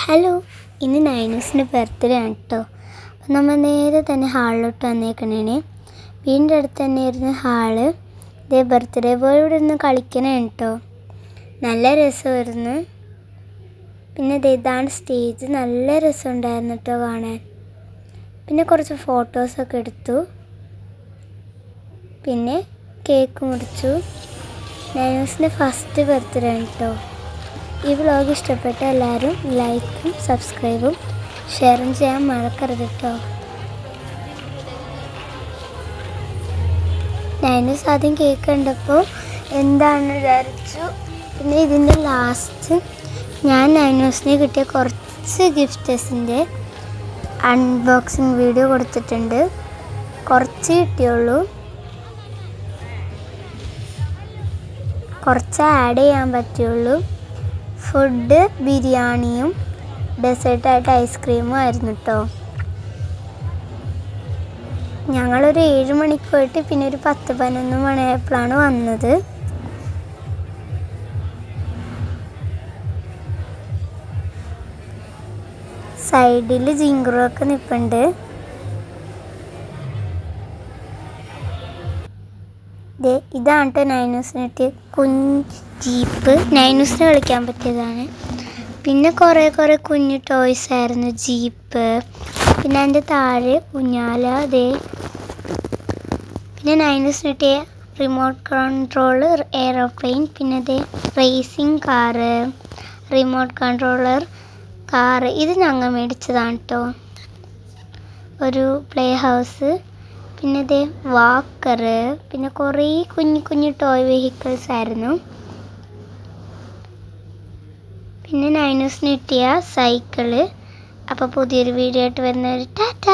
Hello, ഇന്ന് നൈനൂസിൻ്റെ birthday ആണ് കേട്ടോ. അപ്പം നമ്മൾ നേരെ തന്നെ ഹാളിലോട്ട് വന്നേക്കണേ. വീടിൻ്റെ അടുത്ത് തന്നെയായിരുന്നു ഹാള്. ഇതേ ബർത്ത്ഡേ ബോയ് ഇവിടെ ഇരുന്ന് കളിക്കണേ കേട്ടോ. നല്ല രസമായിരുന്നു. പിന്നെ ഇതാണ് സ്റ്റേജ്. നല്ല രസമുണ്ടായിരുന്നു കേട്ടോ കാണാൻ. പിന്നെ കുറച്ച് ഫോട്ടോസൊക്കെ എടുത്തു. പിന്നെ കേക്ക് മുറിച്ചു. നൈനൂസിൻ്റെ ഫസ്റ്റ് ബർത്ത്ഡേ ആണ് കേട്ടോ. ഈ വ്ളോഗ് ഇഷ്ടപ്പെട്ട എല്ലാവരും ലൈക്കും സബ്സ്ക്രൈബും ഷെയറും ചെയ്യാൻ മറക്കരുത് കേട്ടോ. നൈനൂസ് ആദ്യം കേക്ക് കണ്ടപ്പോൾ എന്താണെന്ന് വിചാരിച്ചു. പിന്നെ ഇതിൻ്റെ ലാസ്റ്റ് ഞാൻ നൈനൂസിന് കിട്ടിയ കുറച്ച് ഗിഫ്റ്റസിൻ്റെ അൺബോക്സിങ് വീഡിയോ കൊടുത്തിട്ടുണ്ട്. കുറച്ച് കിട്ടിയുള്ളൂ, കുറച്ച് ആഡ് ചെയ്യാൻ പറ്റുള്ളൂ. ഫുഡ് ബിരിയാണിയും ഡെസേർട്ടായിട്ട് ഐസ്ക്രീമും ആയിരുന്നു കേട്ടോ. ഞങ്ങളൊരു 7 മണിക്ക് പോയിട്ട് പിന്നെ ഒരു 10-11 മണിയായപ്പോഴാണ് വന്നത്. സൈഡിൽ ജിങ്കുറൊക്കെ നിൽപ്പുണ്ട്. ഇതാണ് കേട്ടോ നൈനൂസിന് കിട്ടിയ കുഞ്ഞ് ജീപ്പ്. നൈനൂസിന് കളിക്കാൻ പറ്റിയതാണ്. പിന്നെ കുറേ കുഞ്ഞു ടോയ്സ് ആയിരുന്നു. ജീപ്പ്, പിന്നെ അതിൻ്റെ താഴെ ഊഞ്ഞാല. പിന്നെ നൈനൂസിന് കിട്ടിയ റിമോട്ട് കൺട്രോളർ എയറോപ്ലെയിൻ. പിന്നെ racing car, remote controller car. ഇത് ഞങ്ങൾ മേടിച്ചതാണ് കേട്ടോ. ഒരു പ്ലേ ഹൗസ്, പിന്നെ വാക്കറ്, പിന്നെ കുറേ കുഞ്ഞു ടോയ് വെഹിക്കിൾസ് ആയിരുന്നു. പിന്നെ നൈനൂസിന് കിട്ടിയ സൈക്കിള്. അപ്പോൾ പുതിയൊരു വീഡിയോ ആയിട്ട് വരുന്നവർ ടാറ്റ.